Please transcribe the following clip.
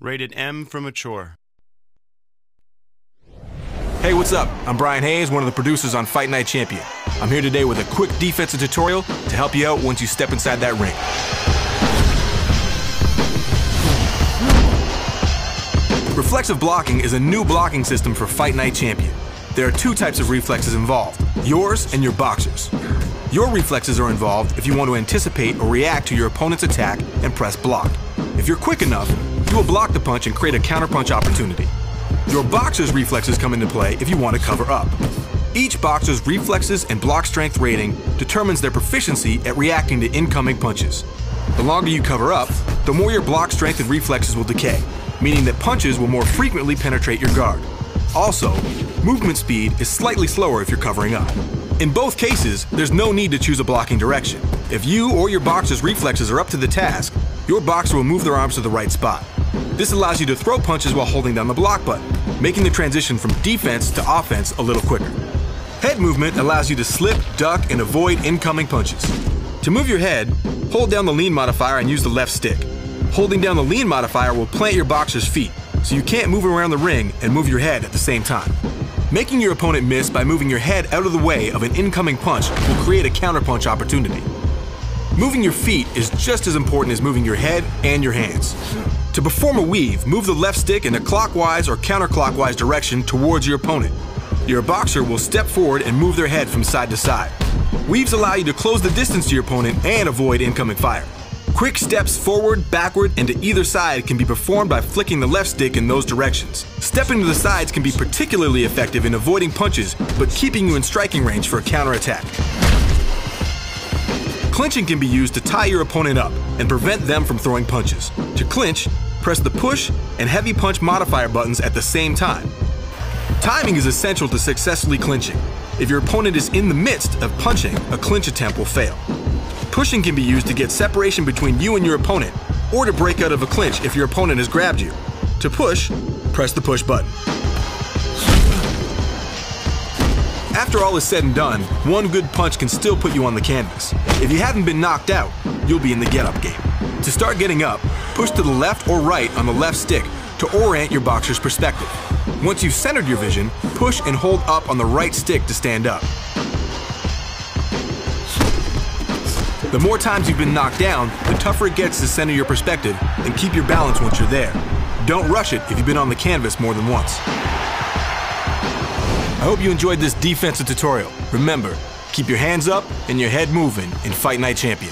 Rated M for mature. Hey, what's up? I'm Brian Hayes, one of the producers on Fight Night Champion. I'm here today with a quick defensive tutorial to help you out once you step inside that ring. Reflexive blocking is a new blocking system for Fight Night Champion. There are two types of reflexes involved, yours and your boxer's. Your reflexes are involved if you want to anticipate or react to your opponent's attack and press block. If you're quick enough, you will block the punch and create a counterpunch opportunity. Your boxer's reflexes come into play if you want to cover up. Each boxer's reflexes and block strength rating determines their proficiency at reacting to incoming punches. The longer you cover up, the more your block strength and reflexes will decay, meaning that punches will more frequently penetrate your guard. Also, movement speed is slightly slower if you're covering up. In both cases, there's no need to choose a blocking direction. If you or your boxer's reflexes are up to the task, your boxer will move their arms to the right spot. This allows you to throw punches while holding down the block button, making the transition from defense to offense a little quicker. Head movement allows you to slip, duck, and avoid incoming punches. To move your head, hold down the lean modifier and use the left stick. Holding down the lean modifier will plant your boxer's feet, so you can't move around the ring and move your head at the same time. Making your opponent miss by moving your head out of the way of an incoming punch will create a counterpunch opportunity. Moving your feet is just as important as moving your head and your hands. To perform a weave, move the left stick in a clockwise or counterclockwise direction towards your opponent. Your boxer will step forward and move their head from side to side. Weaves allow you to close the distance to your opponent and avoid incoming fire. Quick steps forward, backward, and to either side can be performed by flicking the left stick in those directions. Stepping to the sides can be particularly effective in avoiding punches, but keeping you in striking range for a counterattack. Clinching can be used to tie your opponent up and prevent them from throwing punches. To clinch, press the push and heavy punch modifier buttons at the same time. Timing is essential to successfully clinching. If your opponent is in the midst of punching, a clinch attempt will fail. Pushing can be used to get separation between you and your opponent, or to break out of a clinch if your opponent has grabbed you. To push, press the push button. After all is said and done, one good punch can still put you on the canvas. If you haven't been knocked out, you'll be in the get-up game. To start getting up, push to the left or right on the left stick to orient your boxer's perspective. Once you've centered your vision, push and hold up on the right stick to stand up. The more times you've been knocked down, the tougher it gets to center your perspective and keep your balance once you're there. Don't rush it if you've been on the canvas more than once. I hope you enjoyed this defensive tutorial. Remember, keep your hands up and your head moving in Fight Night Champion.